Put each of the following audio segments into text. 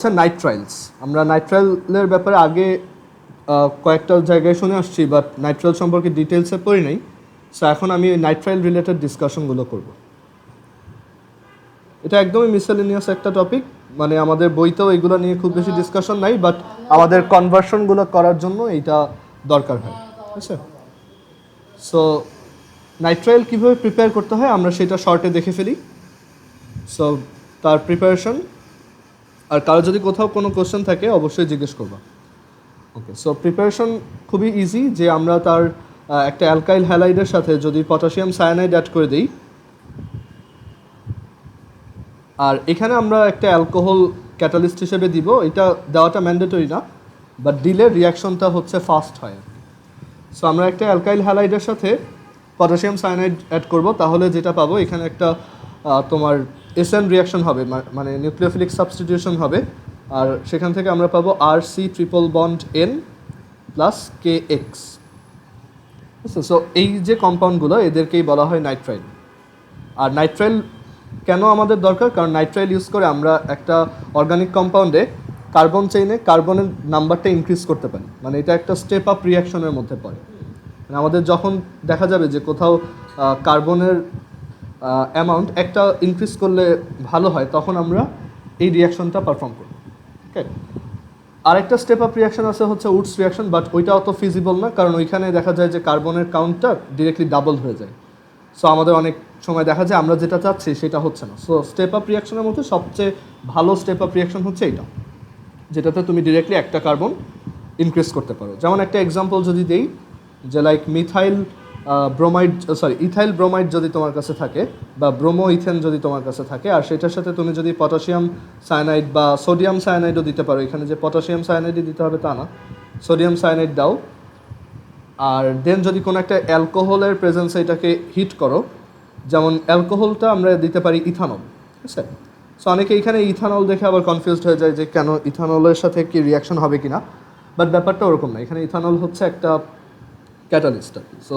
আচ্ছা, নাইট্রাইলস। আমরা নাইট্রাইলের ব্যাপারে আগে কয়েকটা জায়গায় শুনে আসছি, বাট নাইট্রাইল সম্পর্কে ডিটেলসে পড়ি নাই। সো এখন আমি নাইট্রাইল রিলেটেড ডিসকাশনগুলো করব। এটা একদমই মিসেলেনিয়াস একটা টপিক, মানে আমাদের বইতেও এগুলো নিয়ে খুব বেশি ডিসকাশন নাই, বাট আমাদের কনভার্সনগুলো করার জন্য এইটা দরকার হয়। ঠিক আছে? সো নাইট্রাইল কীভাবে প্রিপেয়ার করতে হয় আমরা সেটা শর্টে দেখে ফেলি। সো তার প্রিপারেশন, আর কারো যদি কোথাও কোনো কোশ্চেন থাকে অবশ্যই জিজ্ঞেস করবা। ওকে, সো প্রিপারেশন খুবই ইজি, যে আমরা তার একটা অ্যালকাইল হ্যালাইডের সাথে যদি পটাশিয়াম সায়ানাইড অ্যাড করে দিই, আর এখানে আমরা একটা অ্যালকোহল ক্যাটালিস্ট হিসেবে দিব। এটা দেওয়াটা ম্যান্ডেটরি না, বাট দিলে রিয়াকশনটা হচ্ছে ফাস্ট হয়। সো আমরা একটা অ্যালকাইল হ্যালাইডের সাথে পটাশিয়াম সায়ানাইড অ্যাড করব, তাহলে যেটা পাবো এখানে একটা তোমার এসএন রিয়াকশন হবে, মানে নিউক্লিওফিলিক সাবস্টিটিউশন হবে, আর সেখান থেকে আমরা পাবো RC∼N প্লাস KX। সো এই যে কম্পাউন্ডগুলো এদেরকেই বলা হয় নাইট্রাইল। আর নাইট্রাইল কেন আমাদের দরকার? কারণ নাইট্রাইল ইউজ করে আমরা একটা অর্গানিক কম্পাউন্ডে কার্বন চেইনে কার্বনের নাম্বারটা ইনক্রিজ করতে পারি, মানে এটা একটা স্টেপ আপ রিয়াকশনের মধ্যে পড়ে। মানে আমাদের যখন দেখা যাবে যে কোথাও কার্বনের অ্যামাউন্ট একটা ইনক্রিজ করলে ভালো হয়, তখন আমরা এই রিয়াকশনটা পারফর্ম করি। ওকে, আরেকটা স্টেপ আপ রিয়াকশন আছে হচ্ছে উডস রিয়াকশন, বাট ওইটা অত ফিজিবল না, কারণ ওইখানে দেখা যায় যে কার্বনের কাউন্টটা ডিরেক্টলি ডাবল হয়ে যায়। সো আমাদের অনেক সময় দেখা যায় আমরা যেটা চাচ্ছি সেটা হচ্ছে না। সো স্টেপ আপ রিয়াকশনের মধ্যে সবচেয়ে ভালো স্টেপ আপ রিয়াকশন হচ্ছে এইটা, যেটাতে তুমি ডিরেক্টলি একটা কার্বন ইনক্রিজ করতে পারো। যেমন একটা এক্সাম্পল যদি দেই, যে লাইক ইথাইল ব্রোমাইড যদি তোমার কাছে থাকে, বা ব্রোমো ইথেন যদি তোমার কাছে থাকে, আর সেটার সাথে তুমি যদি পটাশিয়াম সায়ানাইড বা সোডিয়াম সায়ানাইডও দিতে পারো। এখানে যে পটাশিয়াম সায়ানাইডই দিতে হবে তা না, সোডিয়াম সায়ানাইড দাও, আর দেন যদি কোনো একটা অ্যালকোহলের প্রেজেন্সে এটাকে হিট করো, যেমন অ্যালকোহলটা আমরা দিতে পারি ইথানল। ঠিক আছে? সো অনেকে এখানে ইথানল দেখে আবার কনফিউজড হয়ে যায় যে কেন ইথানলের সাথে কি রিয়াকশন হবে কি না, বাট ব্যাপারটা ওরকম না। এখানে ইথানল হচ্ছে একটা ক্যাটালিস্ট। সো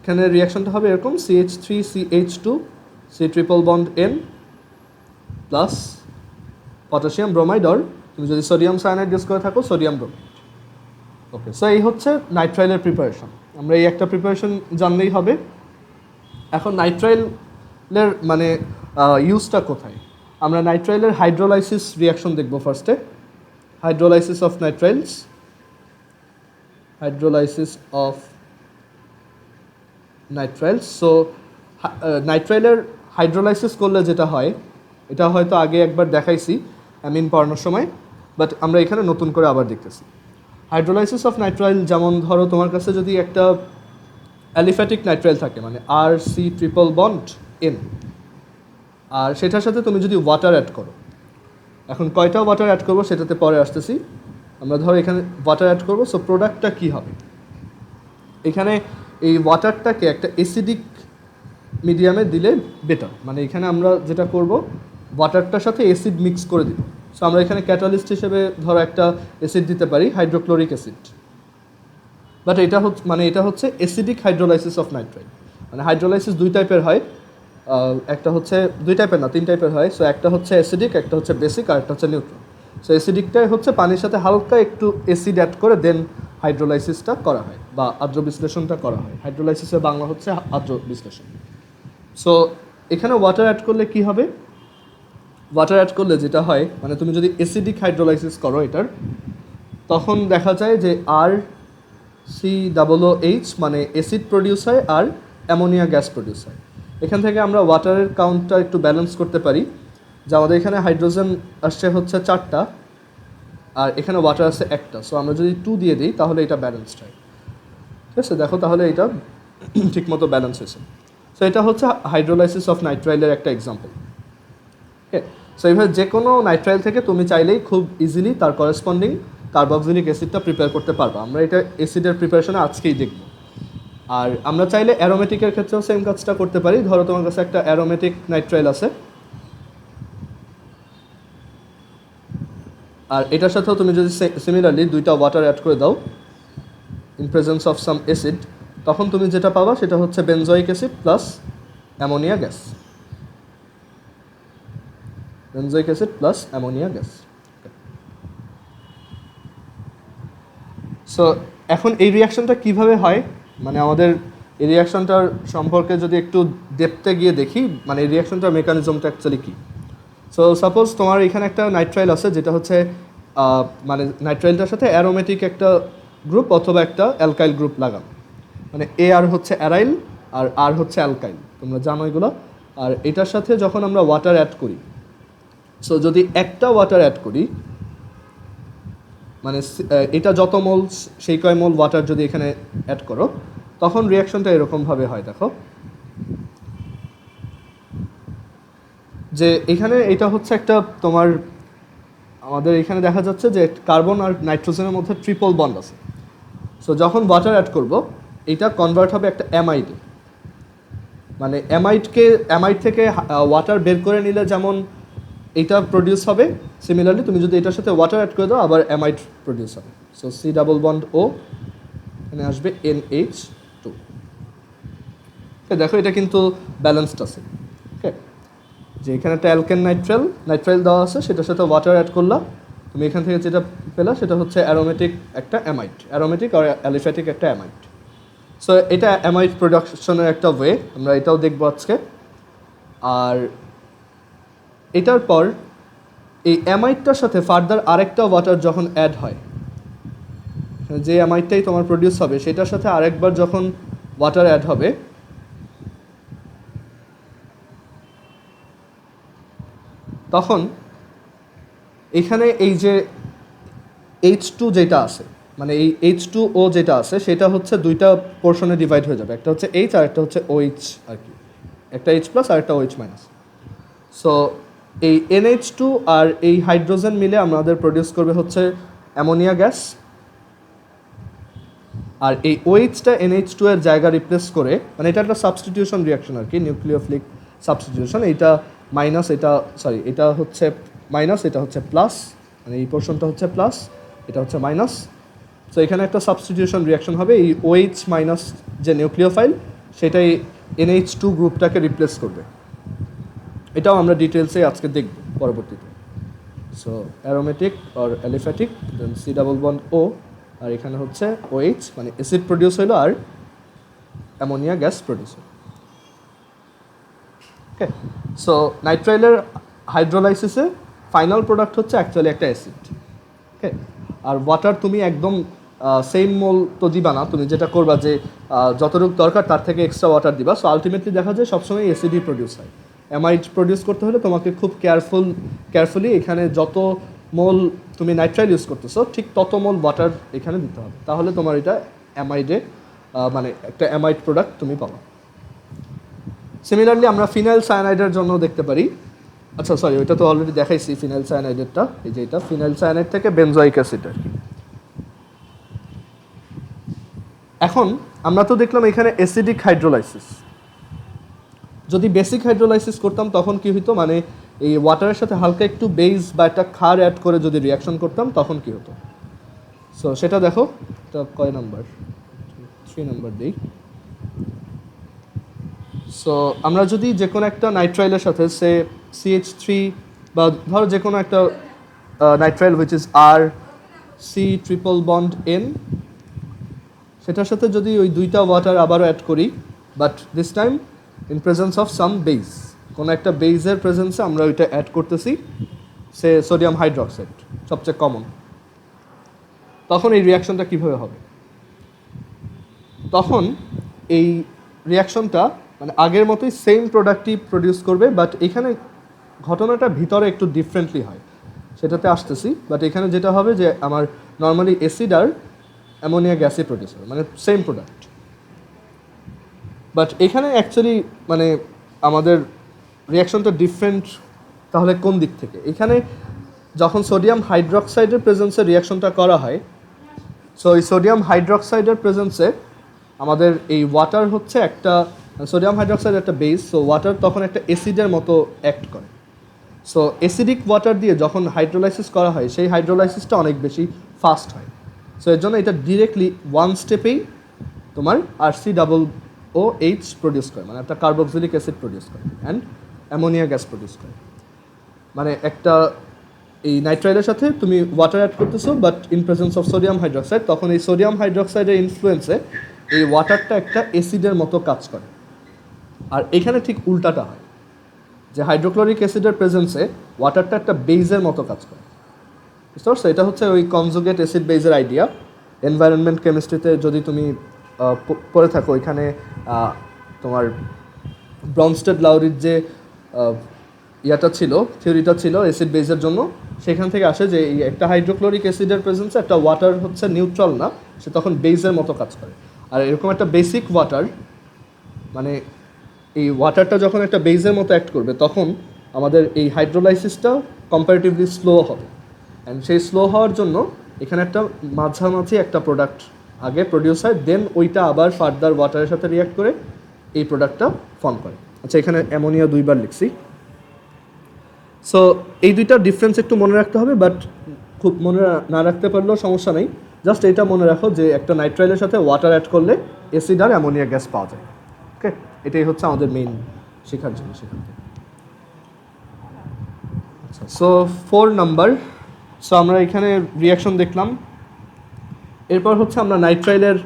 এখানে রিয়াকশনটা হবে এরকম: CH3CH2 C∼N plus potassium bromide, আর তুমি যদি সোডিয়াম সায়ানাইড ইউজ করে থাকো সোডিয়াম ব্রোমাইড। ওকে, সো এই হচ্ছে নাইট্রাইলের প্রিপারেশন। আমরা এই একটা প্রিপারেশন জানলেই হবে। এখন নাইট্রাইলের মানে ইউজটা কোথায়? আমরা নাইট্রাইলের হাইড্রোলাইসিস রিয়াকশন দেখব ফার্স্টে। Hydrolysis of nitriles, hydrolysis of nitriles. So নাইট্রাইলের হাইড্রোলাইসিস করলে যেটা হয়, এটা হয়তো আগে একবার দেখাইছি অ্যামিন পড়ানোর সময়, বাট আমরা এখানে নতুন করে আবার দেখতেছি। হাইড্রোলাইসিস অফ নাইট্রাইল, যেমন ধরো তোমার কাছে যদি একটা অ্যালিফ্যাটিক নাইট্রাইল থাকে, মানে RC∼N, আর সেটার সাথে তুমি যদি ওয়াটার অ্যাড করো, এখন কয়টা ওয়াটার অ্যাড করবো সেটাতে পরে আসতেছি। আমরা ধরো এখানে ওয়াটার অ্যাড করবো, সো প্রোডাক্টটা কী হবে? এখানে এই ওয়াটারটাকে একটা অ্যাসিডিক মিডিয়ামে দিলে বেটার। মানে এখানে আমরা যেটা করব, ওয়াটারটার সাথে অ্যাসিড মিক্স করে দিব। সো আমরা এখানে ক্যাটালিস্ট হিসেবে ধরো একটা অ্যাসিড দিতে পারি, হাইড্রোক্লোরিক অ্যাসিড। বাট এটা হচ্ছে অ্যাসিডিক হাইড্রোলাইসিস অফ নাইট্রাইল। মানে হাইড্রোলাইসিস দুই টাইপের হয়, একটা হচ্ছে দুই টাইপের না, তিন টাইপের হয়। সো একটা হচ্ছে অ্যাসিডিক, একটা হচ্ছে বেসিক, আর একটা হচ্ছে নিউট্রাল। সো অ্যাসিডিকটাই হচ্ছে পানির সাথে হালকা একটু অ্যাসিড অ্যাড করে দেন হাইড্রোলাইসিসটা করা হয়, বা আর্দ্র বিশ্লেষণটা করা হয়। হাইড্রোলাইসিসের বাংলা হচ্ছে আর্দ্র বিশ্লেষণ। সো এখানে ওয়াটার অ্যাড করলে কি হবে? ওয়াটার অ্যাড করলে যেটা হয়, মানে তুমি যদি অ্যাসিডিক হাইড্রোলাইসিস করো এটার, তখন দেখা যায় যে RCOOH মানে অ্যাসিড প্রডিউস হয়, আর অ্যামোনিয়া গ্যাস প্রডিউস হয়। এখান থেকে আমরা ওয়াটারের কাউন্টটা একটু ব্যালেন্স করতে পারি, যে আমাদের এখানে হাইড্রোজেন আসছে হচ্ছে 4টা, আর এখানে ওয়াটার আছে 1টা। সো আমরা যদি 2 দিয়ে দিই তাহলে এটা ব্যালেন্সড হয়। ঠিক আছে? দেখো তাহলে এটা ঠিকমতো ব্যালেন্স হয়েছে। সো এটা হচ্ছে হাইড্রোলাইসিস অফ নাইট্রাইলের একটা এক্সাম্পল। ওকে, সো এইভাবে যে কোনো নাইট্রাইল থেকে তুমি চাইলেই খুব ইজিলি তার করেসপন্ডিং কার্বক্সিলিক অ্যাসিডটা প্রিপেয়ার করতে পারবো। আমরা এটা অ্যাসিডের প্রিপারেশনে আজকেই দেখব। আর আমরা চাইলে অ্যারোমেটিকের ক্ষেত্রেও সেম কাজটা করতে পারি। ধরো তোমার কাছে একটা অ্যারোমেটিক নাইট্রাইল আছে, আর এটার সাথেও তুমি যদি সিমিলারলি 2টা ওয়াটার অ্যাড করে দাও in presence of some acid, তখন তুমি যেটা পাবা সেটা হচ্ছে benzoic acid plus ammonia gas. Benzoic acid plus ammonia gas. So এখন এই রিয়াকশনটা কিভাবে হয়, মানে আমাদের এই রিয়াকশনটার সম্পর্কে যদি একটু ডেপথে গিয়ে দেখি, মানে এই রিয়াকশনটার মেকানিজমটা অ্যাকচুয়ালি কী। সো সাপোজ তোমার এখানে একটা নাইট্রাইল আছে যেটা হচ্ছে মানে নাইট্রাইলটার সাথে অ্যারোমেটিক একটা গ্রুপ অথবা একটা অ্যালকাইল গ্রুপ লাগানো, মানে এ আর হচ্ছে অ্যারাইল আর আর হচ্ছে অ্যালকাইল, তোমরা জানো এগুলো। আর এটার সাথে যখন আমরা ওয়াটার অ্যাড করি, সো যদি একটা ওয়াটার অ্যাড করি, মানে এটা যত মোল সেই কয় মোল ওয়াটার যদি এখানে অ্যাড করো, তখন রিয়াকশনটা এরকমভাবে হয়। দেখো যে এখানে এটা হচ্ছে একটা তোমার আমাদের এখানে দেখা যাচ্ছে যে কার্বন আর নাইট্রোজেনের মধ্যে ট্রিপল বন্ড আছে। সো যখন ওয়াটার অ্যাড করব, এটা কনভার্ট হবে একটা অ্যামাইডে, মানে অ্যামাইড থেকে ওয়াটার বের করে নিলে যেমন এটা প্রডিউস হবে, সিমিলারলি তুমি যদি এটার সাথে ওয়াটার অ্যাড করে দাও আবার অ্যামাইড প্রডিউস হবে। সো সি ডাবল বন্ড ও, এখানে আসবে NH2। দেখো এটা কিন্তু ব্যালেন্সড আছে। ওকে, যে এখানে একটা অ্যালকেন নাইট্রাইল দেওয়া আছে, সেটার সাথে ওয়াটার অ্যাড করলাম, তুমি এখান থেকে যেটা পেলা সেটা হচ্ছে অ্যারোমেটিক একটা অ্যামাইড, অ্যারোমেটিক আর অ্যালিফ্যাটিক একটা অ্যামাইড। সো এটা অ্যামাইড প্রোডাকশনের একটা ওয়ে, আমরা এটাও দেখবো আজকে। আর এটার পর এই অ্যামাইডটার সাথে ফার্দার আরেকটা ওয়াটার যখন অ্যাড হয়, যে অ্যামাইডটাই তোমার প্রডিউস হবে সেটার সাথে আরেকবার যখন ওয়াটার অ্যাড হবে, তখন এখানে এই যে H2 যেটা আছে, মানে এই H2O যেটা আছে সেটা হচ্ছে দুইটা পোর্শনে ডিভাইড হয়ে যাবে, একটা হচ্ছে H আর একটা হচ্ছে OH আর কি, একটা H প্লাস আর একটা OH মাইনাস। সো এই NH2 আর এই হাইড্রোজেন মিলে আমাদের প্রডিউস করবে হচ্ছে অ্যামোনিয়া গ্যাস, আর এই OH-টা NH2 এর জায়গা রিপ্লেস করে, মানে এটা একটা সাবস্টিটিউশন রিয়াকশন আর কি, নিউক্লিওফিলিক সাবস্টিটিউশন। এইটা মাইনাস, এটা হচ্ছে মাইনাস, এটা হচ্ছে প্লাস, মানে এই পোর্শনটা হচ্ছে প্লাস, এটা হচ্ছে মাইনাস। সো এখানে একটা সাবস্টিটিউশন রিয়াকশন হবে, এই OH মাইনাস যে নিউক্লিওফাইল সেটাই NH2 গ্রুপটাকে রিপ্লেস করবে। এটাও আমরা ডিটেলসে আজকে দেখব পরবর্তীতে। সো অ্যারোমেটিক আর অ্যালিফ্যাটিক, দেন সি ডাবল বন্ড ও, আর এখানে হচ্ছে OH, মানে অ্যাসিড প্রডিউস হলো আর অ্যামোনিয়া গ্যাস প্রডিউস হলো। ওকে, সো নাইট্রাইলের হাইড্রোলাইসিসে ফাইনাল প্রোডাক্ট হচ্ছে অ্যাকচুয়ালি একটা অ্যাসিড। ওকে, আর ওয়াটার তুমি একদম সেম মোল তো দিবা না, তুমি যেটা করবা যে যতটুকু দরকার তার থেকে এক্সট্রা ওয়াটার দিবা। সো আলটিমেটলি দেখা যায় সবসময় অ্যাসিডই প্রডিউস হয়। অ্যামাইড প্রডিউস করতে হলে তোমাকে খুব কেয়ারফুলি এখানে যত মোল তুমি নাইট্রাইল ইউজ করতেছো ঠিক তত মোল ওয়াটার এখানে দিতে হবে, তাহলে তোমার এটা অ্যামাইডে মানে একটা অ্যামাইড প্রোডাক্ট তুমি পাবা। সিমিলারলি আমরা ফিনাইল সায়ানাইডের জন্য দেখতে পারি, আচ্ছা সরি ওইটা তো অলরেডি দেখাইছি ফিনাইল সায়ানাইডেরটা, এই যে এটা ফিনাইল সায়ানাইড থেকে বেনজোইক অ্যাসিড আর কি। এখন আমরা তো দেখলাম এখানে অ্যাসিডিক হাইড্রোলাইসিস। যদি বেসিক হাইড্রোলাইসিস করতাম তখন কি হতো, মানে এই ওয়াটারের সাথে হালকা একটু বেস বা একটা ক্ষার অ্যাড করে যদি রিয়াকশন করতাম তখন কি হতো। সো সেটা দেখো, এটা কয় নাম্বার, 3 নাম্বার দিই। সো আমরা যদি যে কোনো একটা নাইট্রাইলের সাথে সে CH3 বা ধরো যে কোনো একটা nitrile which is R C triple bond N, সেটার সাথে যদি ওই দুইটা ওয়াটার আবারও অ্যাড করি, but this time in presence of some base, কোনো একটা বেসের প্রেজেন্সে আমরা ওইটা অ্যাড করতেছি, সে সোডিয়াম হাইড্রোক্সাইড সবচেয়ে কমন, তখন এই রিয়াকশনটা কীভাবে হবে? তখন এই রিয়াকশনটা মানে আগের মতোই সেম প্রোডাক্টই প্রডিউস করবে, বাট এখানে ঘটনাটা ভিতরে একটু ডিফারেন্টলি হয়, সেটাতে আসতেছি। বাট এখানে যেটা হবে যে আমার নর্মালি অ্যাসিড আর অ্যামোনিয়া গ্যাসই প্রডিউস হবে, মানে সেম প্রোডাক্ট। বাট এখানে অ্যাকচুয়ালি মানে আমাদের রিয়াকশনটা ডিফারেন্ট তাহলে কোন দিক থেকে? এখানে যখন সোডিয়াম হাইড্রোক্সাইডের প্রেজেন্সে রিয়াকশনটা করা হয়, সো এই সোডিয়াম হাইড্রোক্সাইডের প্রেজেন্সে আমাদের এই ওয়াটার হচ্ছে একটা, সোডিয়াম হাইড্রোক্সাইড একটা বেস, সো ওয়াটার তখন একটা অ্যাসিডের মতো অ্যাক্ট করে। সো অ্যাসিডিক ওয়াটার দিয়ে যখন হাইড্রোলাইসিস করা হয় সেই হাইড্রোলাইসিসটা অনেক বেশি ফাস্ট হয়। সো এর জন্য এটা ডিরেক্টলি ওয়ান স্টেপেই তোমার RCOOH প্রডিউস করে, মানে একটা কার্বক্সিলিক অ্যাসিড প্রডিউস করে অ্যান্ড অ্যামোনিয়া গ্যাস প্রডিউস করে। মানে একটা এই নাইট্রাইলের সাথে তুমি ওয়াটার অ্যাড করতেছো but in presence of sodium hydroxide, তখন এই সোডিয়াম হাইড্রোক্সাইডের ইনফ্লুয়েন্সে এই ওয়াটারটা একটা অ্যাসিডের মতো কাজ করে। আর এখানে ঠিক উল্টাটা হয়, যে হাইড্রোক্লোরিক অ্যাসিডের প্রেজেন্সে ওয়াটারটা একটা বেইজের মতো কাজ করে। বুঝতে পারছো? এটা হচ্ছে ওই কনজুগেট অ্যাসিড বেইজের আইডিয়া। এনভায়রনমেন্ট কেমিস্ট্রিতে যদি তুমি পড়ে থাকো, ওইখানে তোমার ব্রনস্টেড লাউরির যে ইয়াটা ছিল, থিওরিটা ছিল অ্যাসিড বেজের জন্য, সেখান থেকে আসে যে এই একটা হাইড্রোক্লোরিক অ্যাসিডের প্রেজেন্সে একটা ওয়াটার হচ্ছে নিউট্রাল না, সে তখন বেজের মতো কাজ করে। আর এরকম একটা বেসিক ওয়াটার, মানে এই ওয়াটারটা যখন একটা বেজের মতো অ্যাক্ট করবে, তখন আমাদের এই হাইড্রোলাইসিসটা কম্পারেটিভলি স্লো হবে। অ্যান্ড সেই স্লো হওয়ার জন্য এখানে একটা মাঝামাঝি একটা প্রোডাক্ট আগে প্রডিউস হয়, দেন ওইটা আবার ফার্দার ওয়াটারের সাথে রিঅ্যাক্ট করে এই প্রোডাক্টটা ফর্ম করে। আচ্ছা, এখানে অ্যামোনিয়া 2বার লিখছি। সো এই দুইটা ডিফারেন্স একটু মনে রাখতে হবে, বাট খুব মনে না রাখতে পারলেও সমস্যা নেই। জাস্ট এটা মনে রাখো যে একটা নাইট্রাইলের সাথে ওয়াটার অ্যাড করলে অ্যাসিড আর অ্যামোনিয়া গ্যাস পাওয়া যায়। ওকে, এটাই হচ্ছে আমাদের মেইন শেখার জিনিস এখান থেকে। আচ্ছা, সো 4 নাম্বার। সো আমরা এখানে রিয়াকশন দেখলাম। এরপর হচ্ছে আমরা নাইট্রাইলের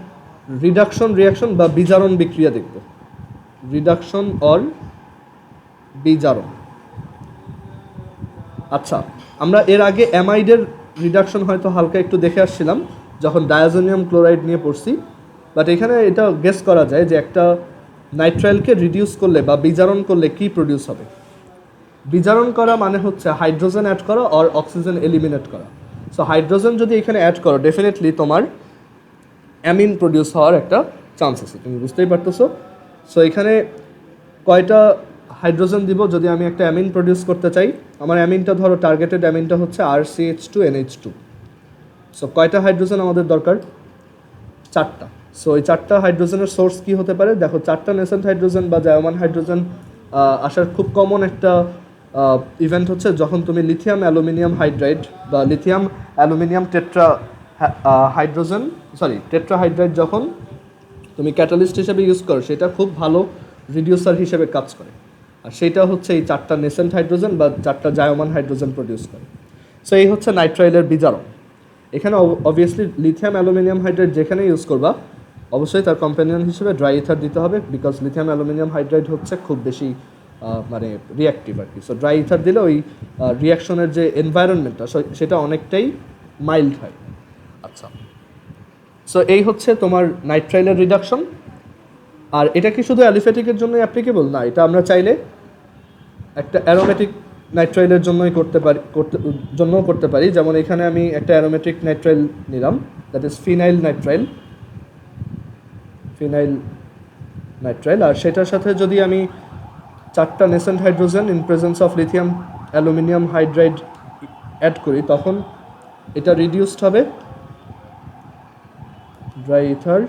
রিডাকশন রিয়াকশন বা বিজারণ বিক্রিয়া দেখব। রিডাকশন অর বিজারণ। আচ্ছা, আমরা এর আগে অ্যামাইডের রিডাকশন হয়তো হালকা একটু দেখে আসছিলাম যখন ডায়াজোনিয়াম ক্লোরাইড নিয়ে পড়ছি, বাট এখানে এটা গেস করা যায় যে একটা নাইট্রাইলকে রিডিউস করলে বা বিজারণ করলে কি প্রডিউস হবে। বিজারণ করা মানে হচ্ছে হাইড্রোজেন অ্যাড করা আর অক্সিজেন এলিমিনেট করা। সো হাইড্রোজেন যদি এখানে অ্যাড করো, ডেফিনেটলি তোমার অ্যামিন প্রডিউস হওয়ার একটা চান্স আছে, তুমি বুঝতেই পারতেছো। সো এখানে কয়টা হাইড্রোজেন দিব যদি আমি একটা অ্যামিন প্রডিউস করতে চাই? আমার অ্যামিনটা ধরো, টার্গেটেড অ্যামিনটা হচ্ছে RCH2NH2। সো কয়টা হাইড্রোজেন আমাদের দরকার? 4টা। সো এই 4টা হাইড্রোজেনের সোর্স কি হতে পারে? দেখো, 4টা নেসেন্ট হাইড্রোজেন বা জায়মান হাইড্রোজেন আসার খুব কমন একটা ইভেন্ট হচ্ছে যখন তুমি লিথিয়াম অ্যালুমিনিয়াম হাইড্রাইড বা লিথিয়াম অ্যালুমিনিয়াম টেট্রাহাইড্রাইড যখন তুমি ক্যাটালিস্ট হিসেবে ইউজ করো, সেটা খুব ভালো রিডিউসার হিসেবে কাজ করে। আর সেটা হচ্ছে এই 4টা নেসেন্ট হাইড্রোজেন বা 4টা জায়মান হাইড্রোজেন প্রডিউস করে। সো এই হচ্ছে নাইট্রাইলের বিজারণ। এখানে অবভিয়াসলি লিথিয়াম অ্যালুমিনিয়াম হাইড্রাইড যেখানে ইউজ করবা, অবশ্যই তার কম্পানিয়ন হিসেবে ড্রাই ইথার দিতে হবে, বিকজ লিথিয়াম অ্যালুমিনিয়াম হাইড্রাইড হচ্ছে খুব বেশি মানে রিঅ্যাক্টিভ আর কি। সো ড্রাই ইথার দিলে ওই রিয়াকশনের যে এনভায়রনমেন্টটা সেটা অনেকটাই মাইল্ড হয়। আচ্ছা, সো এই হচ্ছে তোমার নাইট্রাইলের রিডাকশন। আর এটা কি শুধু অ্যালিফ্যাটিকের জন্যই অ্যাপ্লিকেবল না, এটা আমরা চাইলে একটা অ্যারোমেটিক নাইট্রাইলের জন্যই করতে পারি। যেমন এখানে আমি একটা অ্যারোমেটিক নাইট্রাইল নিলাম, দ্যাট ইজ ফিনাইল নাইট্রাইল। আর সেটার সাথে যদি আমি 4টা nascent hydrogen in presence of lithium aluminium hydride add করি, তখন এটা রিডিউসড হবে, ড্রাই ইথার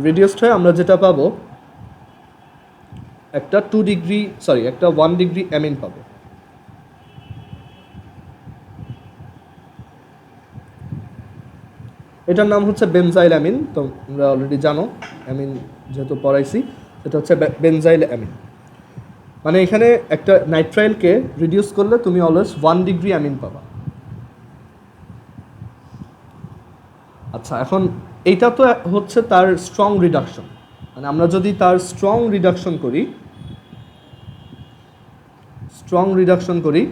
রিডিউসড হয়ে আমরা যেটা পাবো একটা 1 ডিগ্রি অ্যামিন পাবো। এটার নাম হচ্ছে বেনজাইল অ্যামিন। তোমরা অলরেডি জানো, অ্যামিন যেহেতু পড়াইছি, এটা হচ্ছে বেনজাইল অ্যামিন। মানে এখানে একটা নাইট্রাইলকে রিডিউস করলে তুমি অলওয়েজ 1 ডিগ্রি অ্যামিন পাবা। আচ্ছা, এখন এইটা তো হচ্ছে তার স্ট্রং রিডাকশন। মানে আমরা যদি তার স্ট্রং রিডাকশন করি,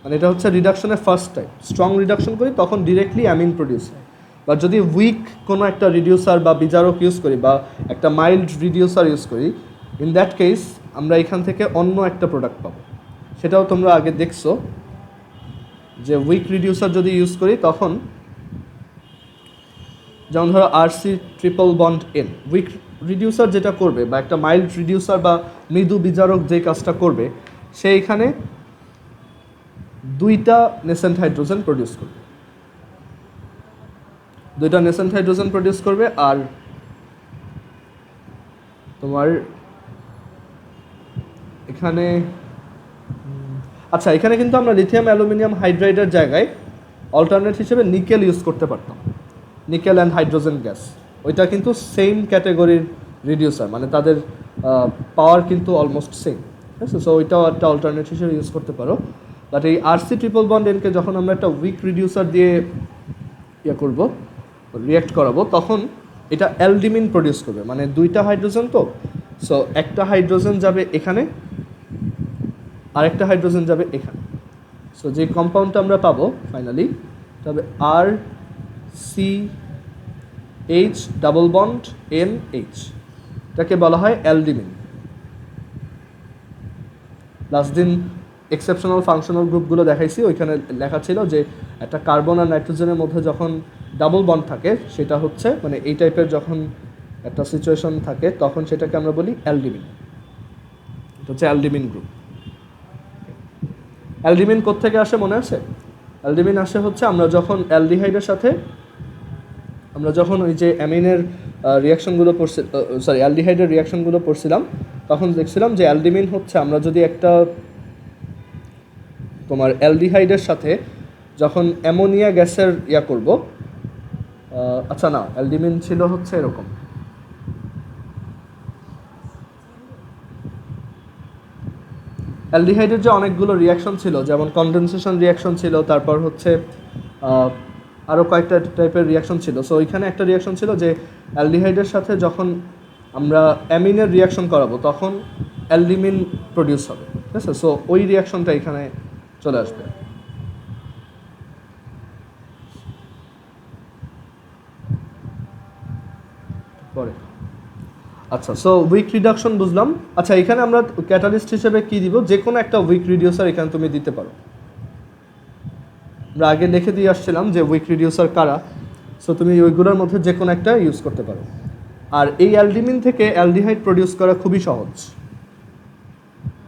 মানে এটা হচ্ছে রিডাকশনের ফার্স্ট টাইপ। স্ট্রং রিডাকশন করি তখন ডিরেক্টলি অ্যামিন প্রডিউস হয়। বা যদি উইক কোনো একটা রিডিউসার বা বিজারক ইউজ করি বা একটা মাইল্ড রিডিউসার ইউজ করি, ইন দ্যাট কেস আমরা এখান থেকে অন্য একটা প্রোডাক্ট পাবো। সেটাও তোমরা আগে দেখছো যে উইক রিডিউসার যদি ইউজ করি, তখন যেমন ধরো RC≡N, উইক রিডিউসার যেটা করবে বা একটা মাইল্ড রিডিউসার বা মৃদু বিজারক যে কাজটা করবে, সে এখানে 2টা নেসেন্ট হাইড্রোজেন প্রডিউস করবে। আর তোমার এখানে এখানে কিন্তু আমরা লিথিয়াম অ্যালুমিনিয়াম হাইড্রাইডের জায়গায় অল্টারনেট হিসেবে নিকেল ইউজ করতে পারতাম, নিকেল অ্যান্ড হাইড্রোজেন গ্যাস। ওইটা কিন্তু সেম ক্যাটাগরির রিডিউসার, মানে তাদের পাওয়ার কিন্তু অলমোস্ট সেম, ঠিক আছে? সো ওইটাও একটা অল্টারনেট হিসেবে ইউজ করতে পারো। বাট এই আরসি ট্রিপল বন্ড এনকে যখন আমরা একটা উইক রিডিউসার দিয়ে করব, রিয়াক্ট করাবো, তখন এটা অ্যালডিমিন প্রডিউস করবে। মানে দুইটা হাইড্রোজেন তো, সো একটা হাইড্রোজেন যাবে এখানে, আরেকটা হাইড্রোজেন যাবে এখানে। সো যে কম্পাউন্ডটা আমরা পাবো ফাইনালি, তবে R C H double bond N H, এটাকে বলা হয় অ্যালডিমিন। লাস্ট দিন এক্সেপশনাল ফাংশনাল গ্রুপগুলো দেখাইছি, ওইখানে লেখা ছিল যে একটা কার্বন আর নাইট্রোজেনের মধ্যে যখন ডাবল বন্ড থাকে সেটা হচ্ছে মানে এই টাইপের যখন একটা সিচুয়েশন থাকে তখন সেটাকে আমরা বলি অ্যালডিমিন। এটা হচ্ছে অ্যালডিমিন গ্রুপ। অ্যালডিমিন কোত্থেকে আসে মনে আছে? অ্যালডিমিন আসে হচ্ছে আমরা যখন অ্যালডিহাইডের সাথে আমরা যখন ওই যে অ্যামিনের রিয়াকশনগুলো পড়ছি, সরি অ্যালডিহাইডের রিয়াকশনগুলো পড়ছিলাম, তখন দেখছিলাম যে অ্যালডিমিন হচ্ছে আমরা যদি একটা তোমার অ্যালডিহাইডের সাথে যখন অ্যামোনিয়া গ্যাসের করব, আচ্ছা না, অ্যালডিমিন ছিল হচ্ছে এরকম, অ্যালডিহাইডের যে অনেকগুলো রিয়াকশন ছিল, যেমন কনডেনসেশন রিয়াকশন ছিল, তারপর হচ্ছে আরও কয়েকটা টাইপের রিয়াকশন ছিল। সো ওইখানে একটা রিয়াকশন ছিল যে অ্যালডিহাইডের সাথে যখন আমরা অ্যামিনের রিয়াকশন করাবো তখন অ্যালডিমিন প্রডিউস হবে, ঠিক আছে? সো ওই রিয়াকশনটা এখানে চলে আসবে। পরে আচ্ছা, সো উইক রিডাকশন বুঝলাম। আচ্ছা, এখানে আমরা ক্যাটালিস্ট হিসেবে কি দিব? যে কোনো একটা উইক রিডিউসার এখানে তুমি দিতে পারো। আমরা আগে লিখে দিয়ে আসছিলাম যে উইক রিডিউসার কারা, সো তুমি ওইগুলোর মধ্যে যে কোনো একটা ইউজ করতে পারো। আর এই অ্যালডিমিন থেকে অ্যালডিহাইড প্রডিউস করা খুবই সহজ।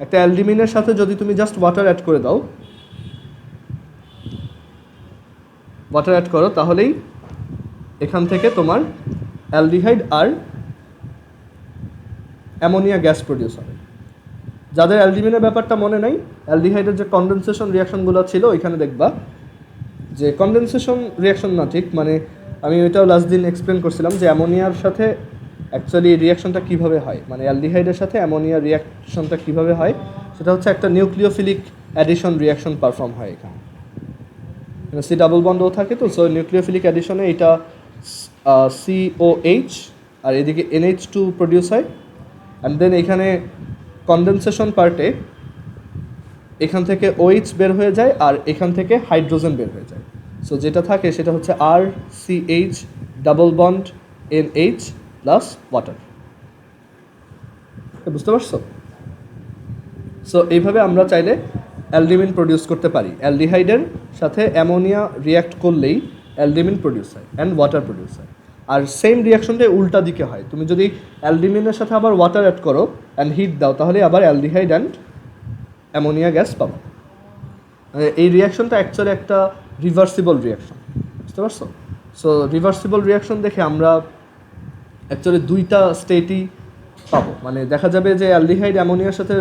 একটা অ্যালডিমিনের সাথে যদি তুমি জাস্ট ওয়াটার অ্যাড করে দাও, ওয়াটার অ্যাড করো, তাহলেই এখান থেকে তোমার অ্যালডিহাইড আর অ্যামোনিয়া গ্যাস প্রডিউস হবে। যাদের অ্যালডিমিনের ব্যাপারটা মনে নাই, অ্যালডিহাইডের যে কনডেনসেশন রিয়াকশনগুলো ছিল ওইখানে দেখবা যে কনডেনসেশন রিয়াকশন না ঠিক, মানে আমি ওইটাও লাস্ট দিন এক্সপ্লেন করছিলাম যে অ্যামোনিয়ার সাথে অ্যাকচুয়ালি রিয়াকশনটা কীভাবে হয়, মানে অ্যালডিহাইডের সাথে অ্যামোনিয়ার রিয়াকশনটা কীভাবে হয়, সেটা হচ্ছে একটা নিউক্লিওফিলিক অ্যাডিশন রিয়াকশন পারফর্ম হয় এখানে। সি ডাবল বন্ডও থাকে, তো সো নিউক্লিওফিলিক অ্যাডিশনে এটা COH আর এদিকে NH2 প্রডিউস হয়। অ্যান্ড দেন এখানে কনডেনসেশন পার্টে এখান থেকে OH বের হয়ে যায় আর এখান থেকে হাইড্রোজেন বের হয়ে যায়। সো যেটা থাকে সেটা হচ্ছে RCH double bond NH plus water. বুঝতে পারছো? সো এইভাবে আমরা চাইলে অ্যালডিমিন প্রডিউস করতে পারি। অ্যালডিহাইডের সাথে অ্যামোনিয়া রিয়াক্ট করলেই অ্যালডিমিন প্রডিউস হয় অ্যান্ড ওয়াটার প্রডিউস হয়। আর সেম রিয়াকশনটাই উল্টা দিকে হয়, তুমি যদি অ্যালডিমিনের সাথে আবার ওয়াটার অ্যাড করো অ্যান্ড হিট দাও, তাহলে আবার অ্যালডিহাইড অ্যান্ড অ্যামোনিয়া গ্যাস পাবো। এই রিয়াকশনটা অ্যাকচুয়ালি একটা রিভার্সিবল রিয়াকশন, বুঝতে পারছো? সো রিভার্সিবল রিয়াকশন দেখে আমরা অ্যাকচুয়ালি দুইটা স্টেটই পাবো, মানে দেখা যাবে যে অ্যালডিহাইড অ্যামোনিয়ার সাথে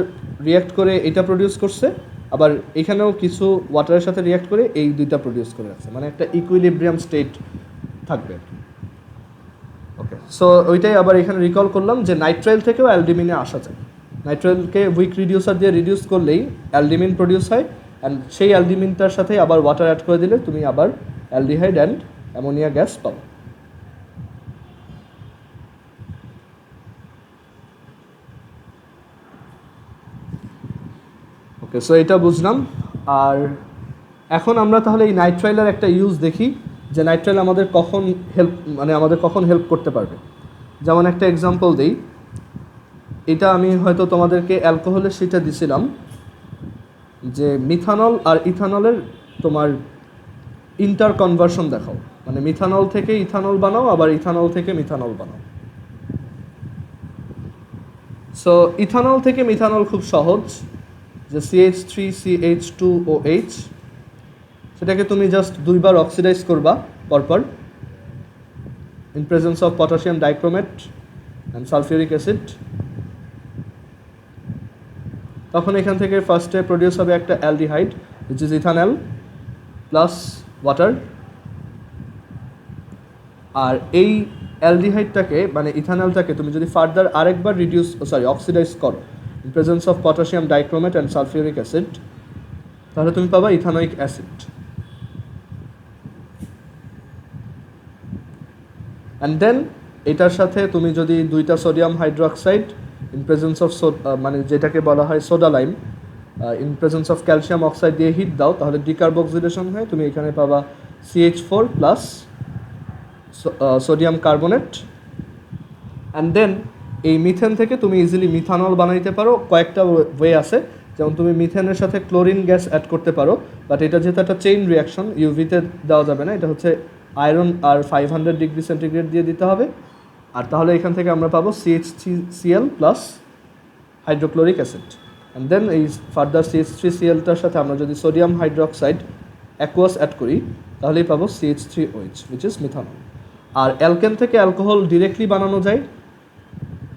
রিয়াক্ট করে এটা প্রডিউস করছে, আবার এখানেও কিছু ওয়াটারের সাথে রিয়াক্ট করে এই দুইটা প্রডিউস করে রাখছে, মানে একটা ইকুইলিব্রিয়াম স্টেট থাকবে। ওকে, সো ওইটাই আবার এখানে রিকল করলাম যে নাইট্রাইল থেকেও অ্যালডিমিনে আসা যায়। নাইট্রাইলকে উইক রিডিউসার দিয়ে রিডিউস করলেই অ্যালডিমিন প্রডিউস হয়, অ্যান্ড সেই অ্যালডিমিনটার সাথে আবার ওয়াটার অ্যাড করে দিলে তুমি আবার অ্যালডিহাইড অ্যান্ড অ্যামোনিয়া গ্যাস পাবো। ওকে, সো এটা বুঝলাম। আর এখন আমরা তাহলে এই নাইট্রাইলের একটা ইউজ দেখি যে নাইট্রাইল আমাদের কখন হেল্প করতে পারবে। যেমন একটা এক্সাম্পল দিই, এটা আমি হয়তো তোমাদেরকে অ্যালকোহলের সেটা দিছিলাম যে মিথানল আর ইথানলের তোমার ইন্টার কনভার্সন দেখাও, মানে মিথানল থেকে ইথানল বানাও আবার ইথানল থেকে মিথানল বানাও। সো ইথানল থেকে মিথানল খুব সহজ, যে CH3CH2OH, সেটাকে তুমি জাস্ট দুইবার অক্সিডাইজ করবা পরপর in presence of potassium dichromate and sulphuric acid. তখন এখান থেকে ফার্স্টে প্রডিউস হবে একটা aldehyde which is ethanol plus water. আর এই অ্যালডিহাইডটাকে মানে ইথানলটাকে তুমি যদি ফার্দার আরেকবার অক্সিডাইজ করো in presence of potassium dichromate and sulphuric acid, তাহলে তুমি পাবা ইথানোয়িক অ্যাসিড। অ্যান্ড দেন এটার সাথে তুমি যদি দুইটা sodium hydroxide in presence of মানে যেটাকে বলা হয় soda lime in presence of calcium oxide দিয়ে হিট দাও, তাহলে ডিকার্বক্সিলেশন হয়ে তুমি এখানে পাবা CH4 plus sodium carbonate. And then এই মিথেন থেকে তুমি ইজিলি মিথানল বানাইতে পারো। কয়েকটা ওয়ে আছে, যেমন তুমি মিথেনের সাথে ক্লোরিন গ্যাস অ্যাড করতে পারো, বাট এটা যেহেতু একটা চেইন রিয়াকশন ইউভিতে দেওয়া যাবে না, এটা হচ্ছে আয়রন আর 500 ডিগ্রি সেন্টিগ্রেড দিয়ে দিতে হবে। আর তাহলে এখান থেকে আমরা পাবো CH3Cl plus hydrochloric acid. And then এই ফার্দার CH3Clটার সাথে আমরা যদি সোডিয়াম হাইড্রোক্সাইড অ্যাকুয়াস অ্যাড করি তাহলেই পাবো CH3OH উইচ ইজ মিথানল। আর অ্যালকেন থেকে অ্যালকোহল ডিরেক্টলি বানানো যায়,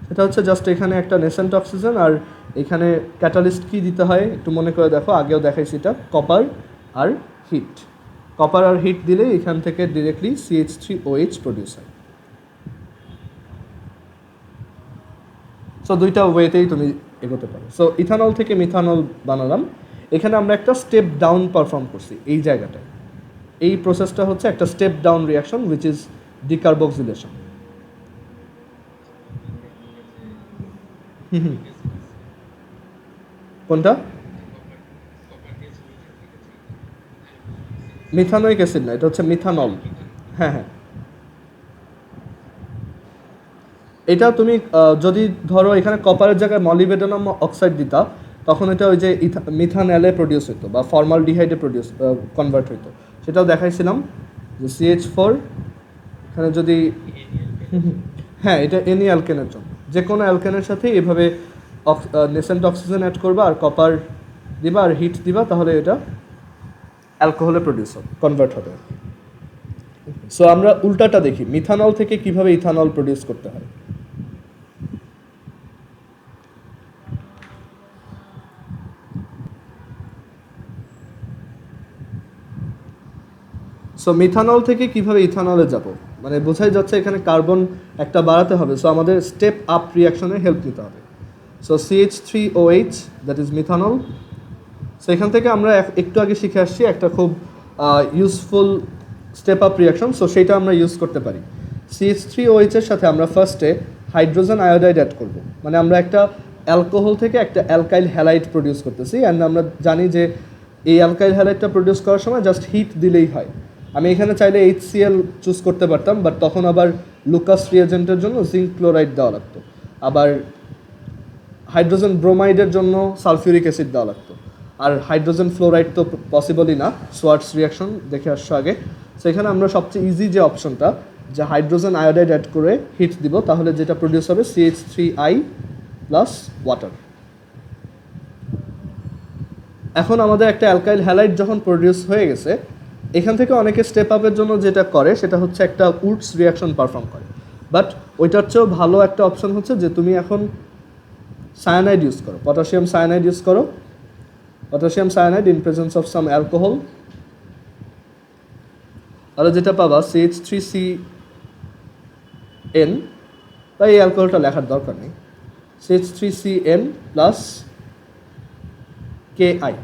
সেটা হচ্ছে জাস্ট এখানে একটা নেসেন্ট অক্সিজেন আর এখানে ক্যাটালিস্ট কি দিতে হয় একটু মনে করে দেখো, আগেও দেখাইছি এটা, কপার আর হিট। কপার আর হিট দিলে এখান থেকে ডিরেক্টলি CH3OH প্রডিউস হয়। সো দুইটা ওয়েতেই তুমি এগোতে পারো। সো ইথানল থেকে মিথানল বানালাম, এখানে আমরা একটা স্টেপ ডাউন পারফর্ম করছি এই জায়গাটায়। এই প্রসেসটা হচ্ছে একটা step down reaction which is decarboxylation. কোনটা? মিথানোয়িক অ্যাসিড না, এটা হচ্ছে মিথানল। হ্যাঁ হ্যাঁ, এটা তুমি যদি ধরো এখানে কপারের জায়গায় মলিবেডেনাম অক্সাইড দিতা, তখন এটা ওই যে মিথানলে প্রডিউস হইতো বা ফর্মালডিহাইডে কনভার্ট হইতো, সেটাও দেখাইছিলাম যে CH4 এখানে যদি হ্যাঁ, এটা এনি অ্যালকেনের জন্য, যে কোনো অ্যালকেনের সাথে এভাবে নেসেন্ট অক্সিজেন অ্যাড করবা আর কপার দিবা আর হিট দিবা, তাহলে এটা অ্যালকোহলে প্রডিউস হবে, কনভার্ট হবে। সো আমরা উল্টাটা দেখি, মিথানল থেকে কিভাবে ইথানল প্রডিউস করতে হয়। সো মিথানল থেকে কিভাবে ইথানলে যাব, মানে বোঝাই যাচ্ছে এখানে কার্বন একটা বাড়াতে হবে, সো আমাদের স্টেপ আপ রিয়াকশনে হেল্প নিতে হবে। So CH3OH that is methanol. So এখান থেকে আমরা একটু আগে শিখে আসছি একটা খুব useful step up reaction, so সেটা আমরা ইউজ করতে পারি। CH3OH এর সাথে আমরা ফার্স্টে হাইড্রোজেন আয়োডাইড অ্যাড করব, মানে আমরা একটা অ্যালকোহল থেকে একটা অ্যালকাইল হ্যালাইড প্রডিউস করতেছি। অ্যান্ড আমরা জানি যে এই অ্যালকাইল হ্যালাইডটা প্রডিউস করার সময় জাস্ট হিট দিলেই হয়। আমি এখানে চাইলে HCl চুজ করতে পারতাম, বাট তখন আবার লুকাস রিয়েজেন্টের জন্য জিঙ্ক ক্লোরাইড দেওয়া লাগতো, আবার হাইড্রোজেন ব্রোমাইডের জন্য সালফিউরিক অ্যাসিড দেওয়া লাগতো, আর হাইড্রোজেন ফ্লোরাইড তো পসিবলই না, সোয়ার্টস রিয়াকশন দেখে আসছো আগে। সেখানে আমরা সবচেয়ে ইজি যে অপশনটা, যে হাইড্রোজেন আয়োডাইড অ্যাড করে হিট দিব, তাহলে যেটা প্রডিউস হবে CH3I প্লাস ওয়াটার। এখন আমাদের একটা অ্যালকাইল হ্যালাইড যখন প্রডিউস হয়ে গেছে, এখান থেকে অনেকে স্টেপ আপের জন্য যেটা করে সেটা হচ্ছে একটা উডস রিয়াকশন পারফর্ম করে, বাট ওইটার চেয়েও ভালো একটা অপশন হচ্ছে যে তুমি এখন সায়ানাইড ইউজ করো, পটাশিয়াম সায়ানাইড ইউজ করো। Potassium cyanide in presence of some alcohol, তাহলে যেটা পাবা CH3CN, বা এই অ্যালকোহলটা লেখার দরকার নেই, CH3CN প্লাস KI।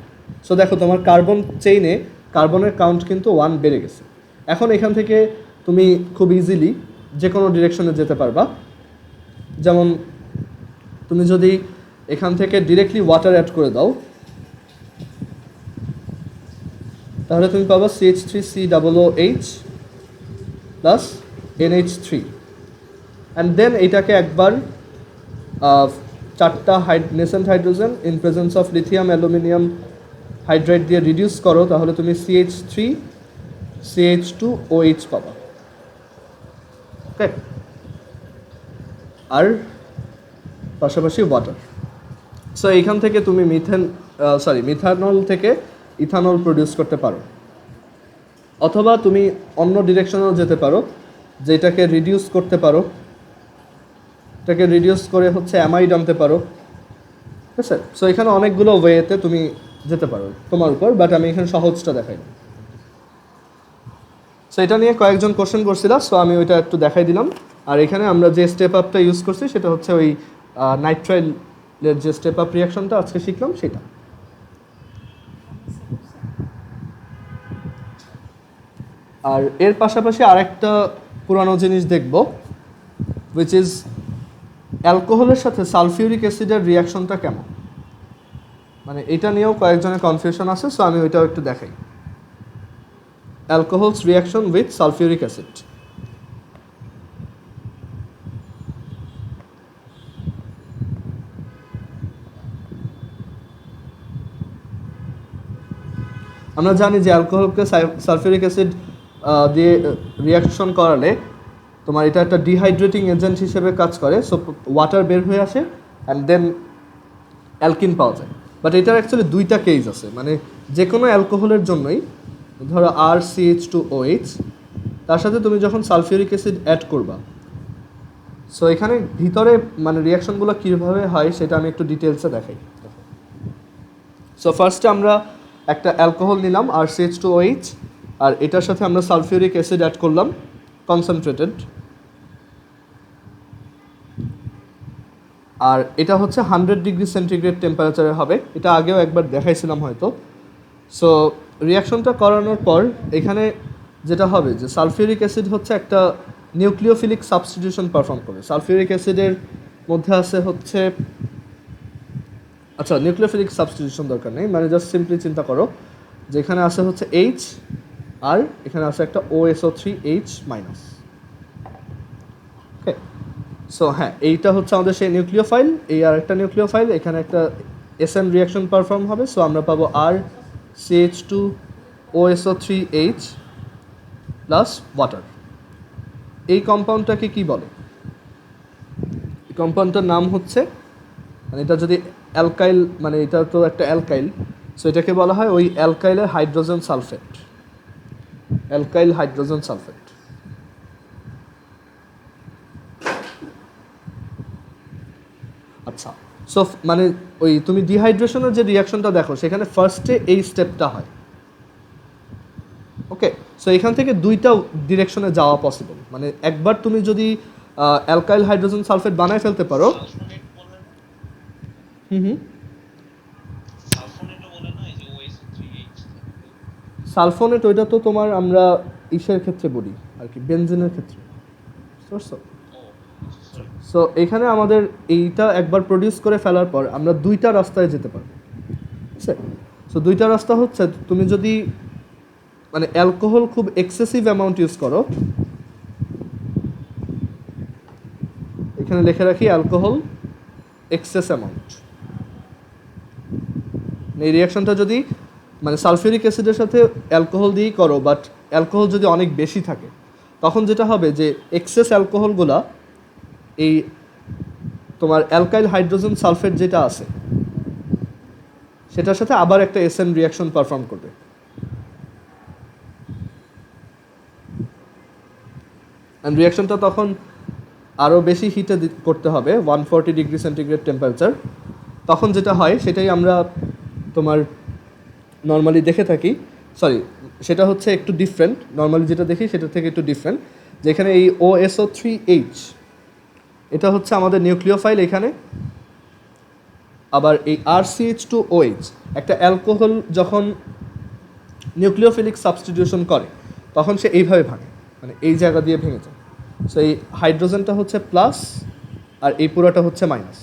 সো দেখো তোমার কার্বন চেইনে কার্বনের কাউন্ট কিন্তু 1 বেড়ে গেছে। এখন এখান থেকে তুমি খুব ইজিলি যে কোনো ডিরেকশনে যেতে পারবা। যেমন তুমি যদি এখান থেকে ডিরেক্টলি ওয়াটার অ্যাড করে দাও, তাহলে তুমি পাবা CH3COOH plus NH3। And then এইটাকে একবার 4টা nascent hydrogen in presence of lithium aluminium hydride দিয়ে রিডিউস করো, তাহলে তুমি CH3CH2OH পাবা। ওকে, আর পাশাপাশি ওয়াটার। সো এইখান থেকে তুমি মিথানল থেকে ইথানল প্রডিউস করতে পারো, অথবা তুমি অন্য ডিরেকশনেও যেতে পারো, যেটাকে রিডিউস করতে পারো, এটাকে রিডিউস করে হচ্ছে অ্যামাইড আনতে পারো। ঠিক আছে, সো এখানে অনেকগুলো ওয়েতে তুমি যেতে পারো, তোমার উপর, বাট আমি এখানে সহজটা দেখাই। সো এটা নিয়ে কয়েকজন কোশ্চেন করছিল, সো আমি ওইটা একটু দেখাই দিলাম। আর এখানে আমরা যে স্টেপ আপটা ইউজ করছি সেটা হচ্ছে ওই নাইট্রাইলের যে স্টেপ আপ রিয়াকশনটা আজকে শিখলাম সেটা। আর এর পাশাপাশি আরেকটা পুরানো জিনিস দেখব, উইচ ইজ অ্যালকোহলের সাথে সালফিউরিক অ্যাসিডের রিয়াকশনটা কেমন। মানে এটা নিয়েও কয়েকজনের কনফিউশন আছে, সো আমি ওইটাও একটু দেখাই। Alcohols reaction with sulphuric acid. আমরা জানি যে অ্যালকোহলকে সালফিউরিক অ্যাসিড দিয়ে রিয়াকশন করালে তোমার এটা একটা ডিহাইড্রেটিং এজেন্ট হিসেবে কাজ করে, সো ওয়াটার বের হয়ে আসে অ্যান্ড দেন অ্যালকিন পাওয়া যায়। বাট এটার অ্যাকচুয়ালি দুইটা কেস আছে, মানে যে কোনো অ্যালকোহলের জন্যই, ধরো RCH2OH, তার সাথে তুমি যখন সালফিউরিক অ্যাসিড অ্যাড করবা, সো এখানে ভিতরে মানে রিয়াকশনগুলো কীভাবে হয় সেটা আমি একটু ডিটেলসে দেখাই। সো ফার্স্টে আমরা একটা অ্যালকোহল নিলাম RCH2OH, আর এটার সাথে আমরা সালফিউরিক অ্যাসিড অ্যাড করলাম কনসেন্ট্রেটেড, আর এটা হচ্ছে 100 ডিগ্রি সেন্টিগ্রেড টেম্পারেচারে হবে। এটা আগেও একবার দেখাইছিলাম হয়তো। সো রিয়াকশনটা করানোর পর এখানে যেটা হবে যে সালফিউরিক অ্যাসিড হচ্ছে একটা নিউক্লিওফিলিক সাবস্টিটিউশন পারফর্ম করে। সালফিউরিক অ্যাসিডের মধ্যে আছে হচ্ছে, আচ্ছা নিউক্লিওফিলিক সাবস্টিটিউশন দরকার নেই, মানে জাস্ট সিম্পলি চিন্তা করো যে এখানে আছে হচ্ছে H, আর এখানে আছে একটা OSO3H-। ওকে, সো হ্যাঁ, এইটা হচ্ছে আমাদের সেই নিউক্লিওফাইল, এই আর একটা নিউক্লিওফাইল, এখানে একটা SN রিয়াকশন পারফর্ম হবে। সো আমরা পাবো RCH2OSO3H প্লাস ওয়াটার। এই কম্পাউন্ডটাকে কি বলে? এই কম্পাউন্ডটার নাম হচ্ছে, মানে এটা যদি অ্যালকাইল, মানে এটা তো একটা অ্যালকাইল, সো এটাকে বলা হয় ওই অ্যালকাইলের hydrogen sulphate, alkyl hydrogen sulphate. আচ্ছা, সো মানে ওই তুমি ডিহাইড্রেশনের যে রিয়াকশনটা দেখো সেখানে ফার্স্টে এই স্টেপটা হয়। ওকে, সো এখান থেকে দুইটা ডিরেকশনে যাওয়া পসিবল, মানে একবার তুমি যদি অ্যালকাইল হাইড্রোজেন সালফেট বানায় ফেলতে পারো। সালফোনেট ওইটা তো তোমার আমরা ইসের ক্ষেত্রে বলি আর কি, বেনজিনের ক্ষেত্রে। সো এখানে আমাদের এইটা একবার প্রডিউস করে ফেলার পর আমরা দুইটা রাস্তায় যেতে পারবো। ঠিক আছে, সো দুইটা রাস্তা হচ্ছে, তুমি যদি মানে অ্যালকোহল খুব এক্সেসিভ অ্যামাউন্ট ইউজ করো, এখানে লিখে রাখি অ্যালকোহল এক্সেস অ্যামাউন্ট। এই রিয়াকশনটা যদি মানে সালফিউরিক অ্যাসিডের সাথে অ্যালকোহল দিয়েই করো, বাট অ্যালকোহল যদি অনেক বেশি থাকে, তখন যেটা হবে যে এক্সেস অ্যালকোহলগুলা এই তোমার অ্যালকাইল হাইড্রোজেন সালফেট যেটা আছে সেটার সাথে আবার একটা SN রিয়াকশন পারফর্ম করবে। অ্যান্ড রিয়াকশনটা তখন আরও বেশি হিটে করতে হবে, 140 ডিগ্রি সেন্টিগ্রেড টেম্পারেচার। তখন যেটা হয় সেটাই আমরা তোমার নর্মালি দেখে থাকি, সরি সেটা হচ্ছে একটু ডিফারেন্ট, নর্মালি যেটা দেখি সেটা থেকে একটু ডিফারেন্ট, যেখানে এই OSO3H এটা হচ্ছে আমাদের নিউক্লিওফাইল এখানে, আবার এই RCH2OH একটা অ্যালকোহল যখন নিউক্লিওফিলিক সাবস্টিটিউশন করে তখন সে এইভাবে ভাঙে, মানে এই জায়গা দিয়ে ভেঙে যায়। সো এই হাইড্রোজেনটা হচ্ছে প্লাস আর এই পুরোটা হচ্ছে মাইনাস।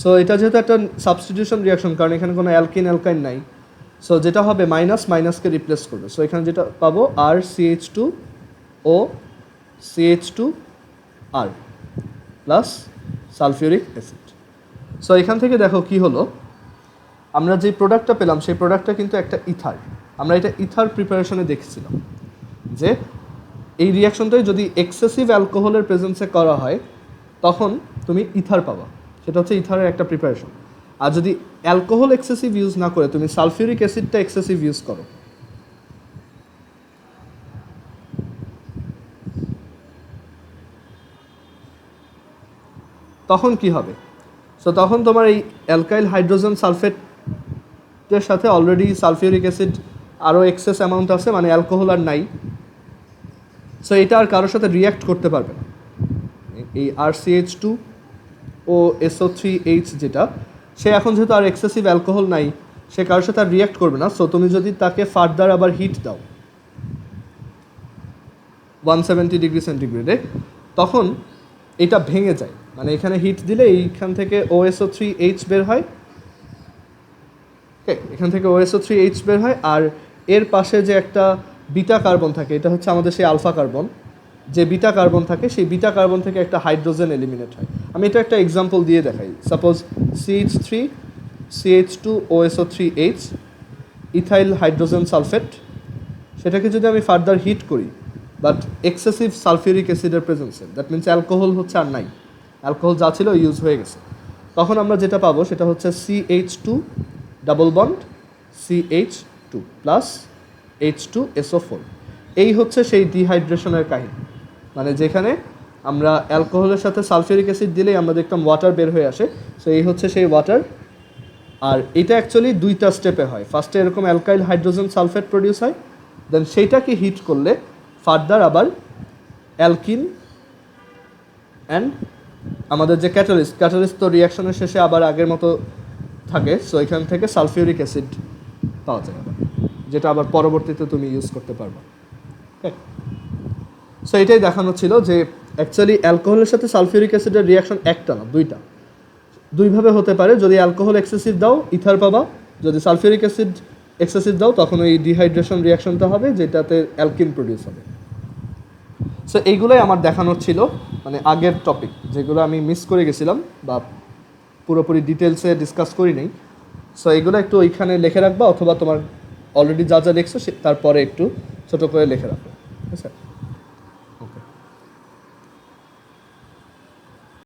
সো এটা যেহেতু একটা সাবস্টিটিউশন রিয়াকশন, কারণ এখানে কোনো অ্যালকাইন নাই, সো যেটা হবে মাইনাস মাইনাসকে রিপ্লেস করবে। সো এখানে যেটা পাবো RCH2O CH2R plus sulphuric acid. So এখান থেকে দেখো কি হলো, আমরা যে প্রোডাক্টটা পেলাম সেই প্রোডাক্টটা কিন্তু একটা ইথার। আমরা এটা ইথার প্রিপারেশনে দেখেছিলাম যে এই রিয়াকশনটাই যদি এক্সেসিভ অ্যালকোহলের প্রেজেন্সে করা হয় তখন তুমি ইথার পাবা, সেটা হচ্ছে ইথারের একটা প্রিপারেশন। আর যদি অ্যালকোহল এক্সেসিভ ইউজ না করে তুমি সালফিউরিক অ্যাসিডটা এক্সেসিভ ইউজ করো, তখন কি হবে? সো তখন তোমার এই অ্যালকাইল হাইড্রোজেন সালফেটের সাথে অলরেডি সালফিউরিক অ্যাসিড আরও এক্সেস অ্যামাউন্ট আছে, মানে অ্যালকোহল আর নাই, সো এটা আর কারোর সাথে রিয়্যাক্ট করতে পারবে না। এই RCH2OSO3H যেটা, সে এখন যেহেতু আর এক্সেসিভ অ্যালকোহল নাই, সে কারোর সাথে আর রিয়্যাক্ট করবে না। সো তুমি যদি তাকে ফার্দার আবার হিট দাও, 170 ডিগ্রি সেন্টিগ্রেডে, তখন এটা ভেঙে যায়, মানে এখানে হিট দিলে এইখান থেকে OSO3H বের হয়, ওকে, এখান থেকে OSO3H বের হয়, আর এর পাশে যে একটা বিটা কার্বন থাকে, এটা হচ্ছে আমাদের সেই আলফা কার্বন, যে বিটা কার্বন থাকে সেই বিটা কার্বন থেকে একটা হাইড্রোজেন এলিমিনেট হয়। আমি এটা একটা এক্সাম্পল দিয়ে দেখাই। Suppose CH3 CH2 OSO3H ethyl hydrogen sulphate, সেটাকে যদি আমি ফার্দার হিট করি, বাট এক্সেসিভ সালফিউরিক অ্যাসিডের প্রেজেন্সে, দ্যাট মিনস অ্যালকোহল হচ্ছে আর নাই, অ্যালকোহল যা ছিল ইউজ হয়ে গেছে, তখন আমরা যেটা পাবো সেটা হচ্ছে CH2 double bond CH2 plus H2SO4। এই হচ্ছে সেই ডিহাইড্রেশনের কাহিনী, মানে যেখানে আমরা অ্যালকোহলের সাথে সালফিউরিক অ্যাসিড দিলেই আমরা দেখতাম ওয়াটার বের হয়ে আসে। সো এই হচ্ছে সেই ওয়াটার। আর এটা অ্যাকচুয়ালি দুইটা স্টেপে হয়। ফার্স্টে এরকম অ্যালকাইল হাইড্রোজেন সালফেট প্রডিউস হয়, দেন সেইটাকে হিট করলে ফার্দার আবার অ্যালকিন অ্যান্ড আমাদের যে ক্যাটালিস্ট তো রিয়াকশনের শেষে আবার আগের মতো থাকে। সো এখান থেকে সালফিউরিক অ্যাসিড পাওয়া যায় আবার, যেটা আবার পরবর্তীতে তুমি ইউজ করতে পারবে। সো এটাই দেখানো ছিল যে অ্যাকচুয়ালি অ্যালকোহলের সাথে সালফিউরিক অ্যাসিডের রিয়াকশন একটা না, দুইভাবে হতে পারে। যদি অ্যালকোহল এক্সেসিভ দাও ইথার পাবা, যদি সালফিউরিক অ্যাসিড এক্সেসিভ দাও তখন ওই ডিহাইড্রেশন রিয়াকশনটা হবে, যেটাতে অ্যালকিন প্রডিউস হবে। সো এইগুলোই আমার দেখানোর ছিল, মানে আগের টপিক যেগুলো আমি মিস করে গেছিলাম বা পুরোপুরি ডিটেলসে ডিসকাস করি নাই। সো এগুলো একটু ওইখানে লিখে রাখবা, অথবা তোমার অলরেডি যা যা লিখছো তারপরে একটু ছোটো করে লিখে রাখো, ঠিক আছে।